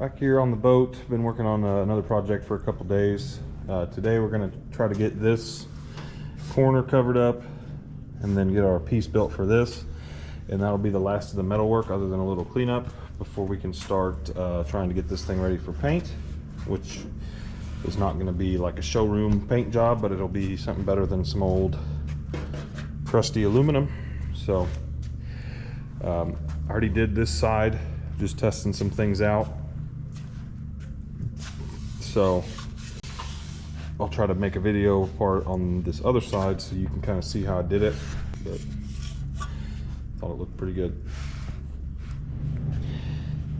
Back here on the boat, been working on another project for a couple days. Today we're going to try to get this corner covered up and then get our piece built for this, and that'll be the last of the metal work other than a little cleanup before we can start trying to get this thing ready for paint, which is not going to be like a showroom paint job, but it'll be something better than some old crusty aluminum. So I already did this side, just testing some things out. So I'll try to make a video part on this other side so you can kind of see how I did it, but thought it looked pretty good.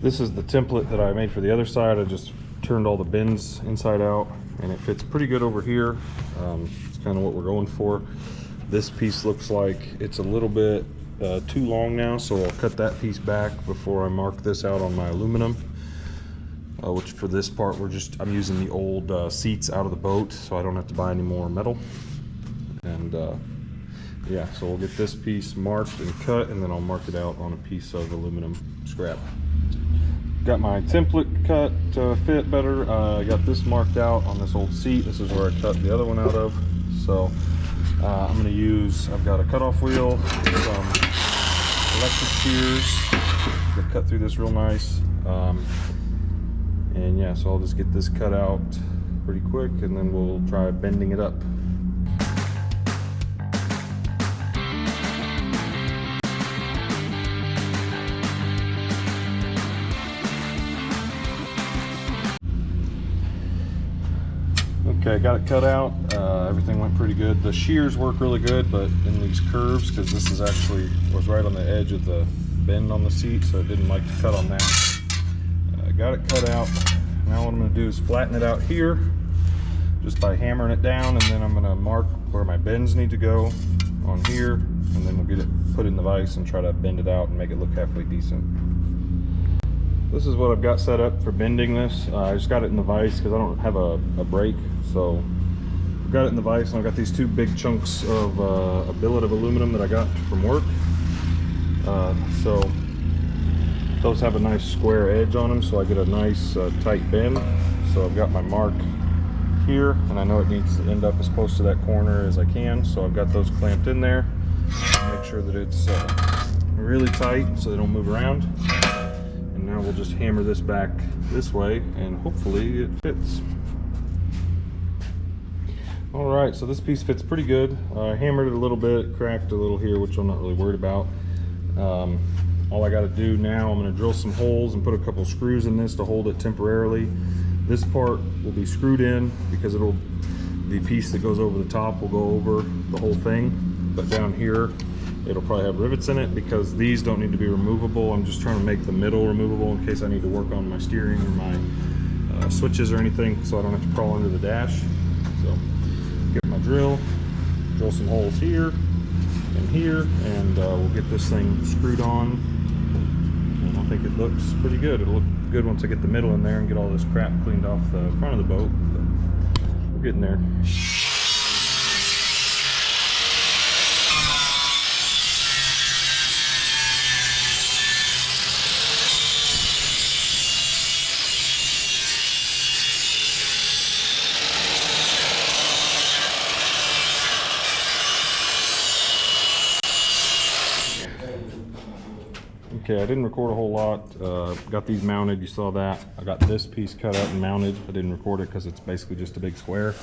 This is the template that I made for the other side. I just turned all the bends inside out and it fits pretty good over here. It's kind of what we're going for. This piece looks like it's a little bit too long now, so I'll cut that piece back before I mark this out on my aluminum. Which for this part I'm using the old seats out of the boat, so I don't have to buy any more metal. And yeah, so we'll get this piece marked and cut, and then I'll mark it out on a piece of aluminum scrap. Got my template cut to fit better. I got this marked out on this old seat. This is where I cut the other one out of. So I'm going to use, I've got a cutoff wheel, some electric shears to cut through this real nice. And yeah, so I'll just get this cut out pretty quick and then we'll try bending it up. Okay, got it cut out. Everything went pretty good. The shears work really good, but in these curves, because this is actually was right on the edge of the bend on the seat, so it didn't like to cut on that. Got it cut out. Now what I'm going to do is flatten it out here just by hammering it down, and then I'm going to mark where my bends need to go on here, and then we'll get it put in the vise and try to bend it out and make it look halfway decent. This is what I've got set up for bending this. I just got it in the vise because I don't have a brake, so I've got it in the vise, and I've got these two big chunks of a billet of aluminum that I got from work. So those have a nice square edge on them, so I get a nice tight bend. So I've got my mark here, and I know it needs to end up as close to that corner as I can, so I've got those clamped in there. Make sure that it's really tight so they don't move around. And now we'll just hammer this back this way, and hopefully it fits. Alright, so this piece fits pretty good. I hammered it a little bit, cracked a little here, which I'm not really worried about. All I got to do now, I'm going to drill some holes and put a couple screws in this to hold it temporarily. This part will be screwed in because the piece that goes over the top will go over the whole thing. But down here, it'll probably have rivets in it because these don't need to be removable. I'm just trying to make the middle removable in case I need to work on my steering or my switches or anything, so I don't have to crawl under the dash. So get my drill some holes here and here, and we'll get this thing screwed on. I think it looks pretty good. It'll look good once I get the middle in there and get all this crap cleaned off the front of the boat, but we're getting there. Okay, I didn't record a whole lot. Got these mounted, you saw that. I got this piece cut out and mounted. I didn't record it because it's basically just a big square.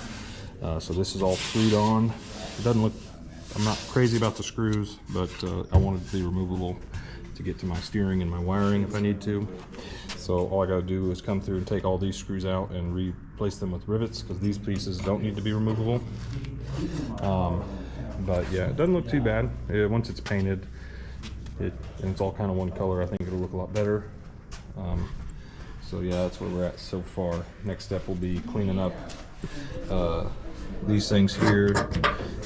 So this is all screwed on. It doesn't look, I'm not crazy about the screws, but I wanted it to be removable to get to my steering and my wiring if I need to. So all I gotta do is come through and take all these screws out and replace them with rivets, because these pieces don't need to be removable. But yeah, it doesn't look too bad. Once it's painted, and it's all kind of one color, I think it'll look a lot better. So yeah, that's where we're at so far. Next step will be cleaning up these things here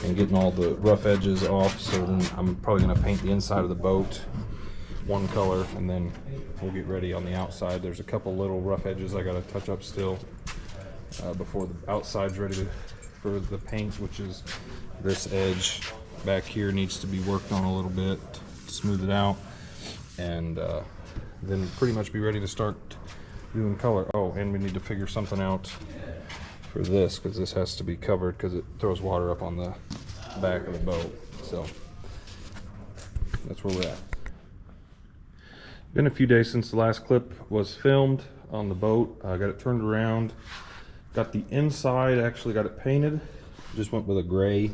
and getting all the rough edges off. So then I'm probably going to paint the inside of the boat one color, and then we'll get ready on the outside. There's a couple little rough edges I got to touch up still before the outside's ready for the paint, which is this edge back here needs to be worked on a little bit to smooth it out, and then pretty much be ready to start doing color. Oh, and we need to figure something out for this, because this has to be covered because it throws water up on the back of the boat. So that's where we're at. Been a few days since the last clip was filmed on the boat. I got it turned around, got the inside, actually got it painted. Just went with a gray,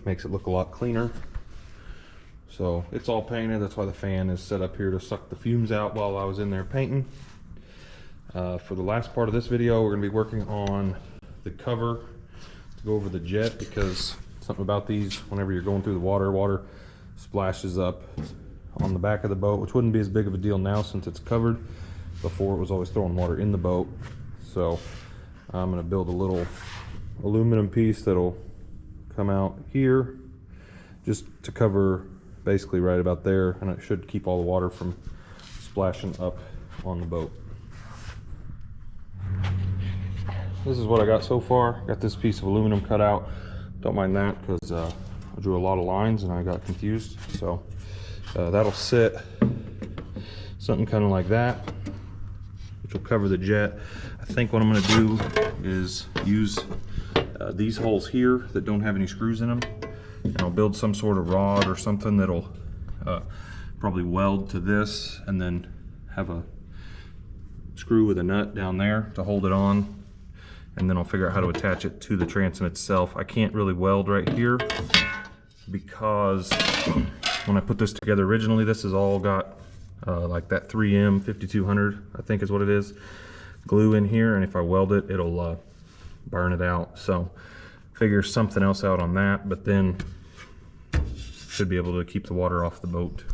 makes it look a lot cleaner. So it's all painted. That's why the fan is set up here to suck the fumes out while I was in there painting. For the last part of this video, we're going to be working on the cover to go over the jet, because something about these, whenever you're going through the water splashes up on the back of the boat, which wouldn't be as big of a deal now since it's covered. Before, it was always throwing water in the boat. So I'm going to build a little aluminum piece that'll come out here just to cover basically right about there, and it should keep all the water from splashing up on the boat. This is what I got so far. Got this piece of aluminum cut out. Don't mind that, because I drew a lot of lines and I got confused. So that'll sit something kind of like that, which will cover the jet. I think what I'm going to do is use these holes here that don't have any screws in them, and I'll build some sort of rod or something that'll probably weld to this, and then have a screw with a nut down there to hold it on, and then I'll figure out how to attach it to the transom itself. I can't really weld right here because when I put this together originally, this has all got like that 3M 5200, I think is what it is, glue in here, and if I weld it, it'll burn it out. So figure something else out on that, but then should be able to keep the water off the boat.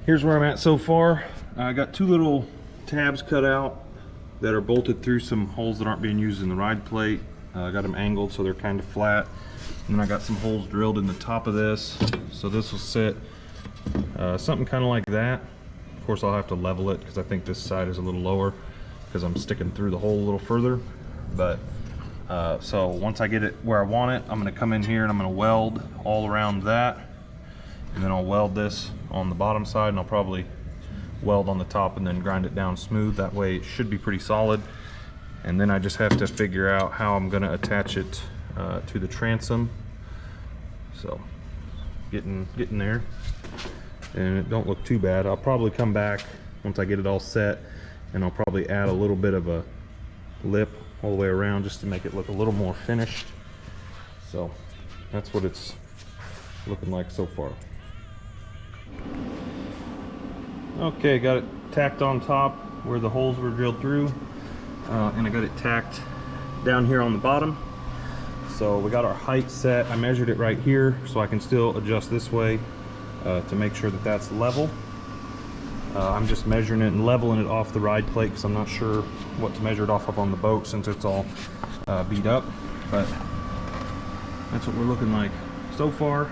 Here's where I'm at so far. I got two little tabs cut out that are bolted through some holes that aren't being used in the ride plate. I got them angled so they're kind of flat, and then I got some holes drilled in the top of this, so this will sit something kind of like that. Of course, I'll have to level it because I think this side is a little lower because I'm sticking through the hole a little further. But so once I get it where I want it, I'm going to come in here and I'm going to weld all around that, and then I'll weld this on the bottom side, and I'll probably weld on the top and then grind it down smooth. That way it should be pretty solid. And then I just have to figure out how I'm going to attach it to the transom. So getting there, and it don't look too bad. I'll probably come back once I get it all set, and I'll probably add a little bit of a lip all the way around just to make it look a little more finished. So that's what it's looking like so far. Okay, got it tacked on top where the holes were drilled through, and I got it tacked down here on the bottom. So we got our height set. I measured it right here so I can still adjust this way to make sure that that's level. I'm just measuring it and leveling it off the ride plate because I'm not sure what to measure it off of on the boat since it's all beat up. But that's what we're looking like so far.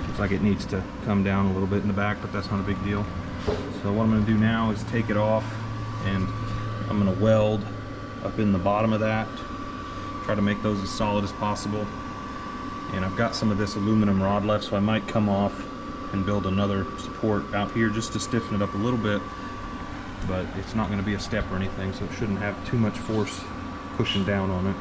Looks like it needs to come down a little bit in the back, but that's not a big deal. So what I'm going to do now is take it off, and I'm going to weld up in the bottom of that, try to make those as solid as possible. And I've got some of this aluminum rod left, so I might come off and build another support out here just to stiffen it up a little bit, but it's not going to be a step or anything, so it shouldn't have too much force pushing down on it.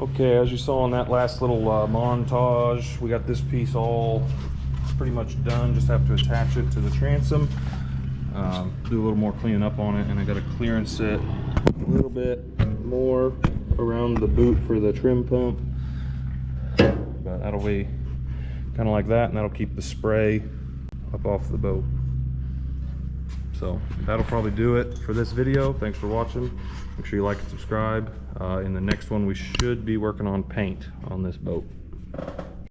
Okay, as you saw in that last little montage, we got this piece all pretty much done. Just have to attach it to the transom, do a little more cleaning up on it, and I got to clearance it a little bit more around the boot for the trim pump. But that'll be kind of like that, and that'll keep the spray up off the boat. So that'll probably do it for this video. Thanks for watching. Make sure you like and subscribe. In the next one, we should be working on paint on this boat.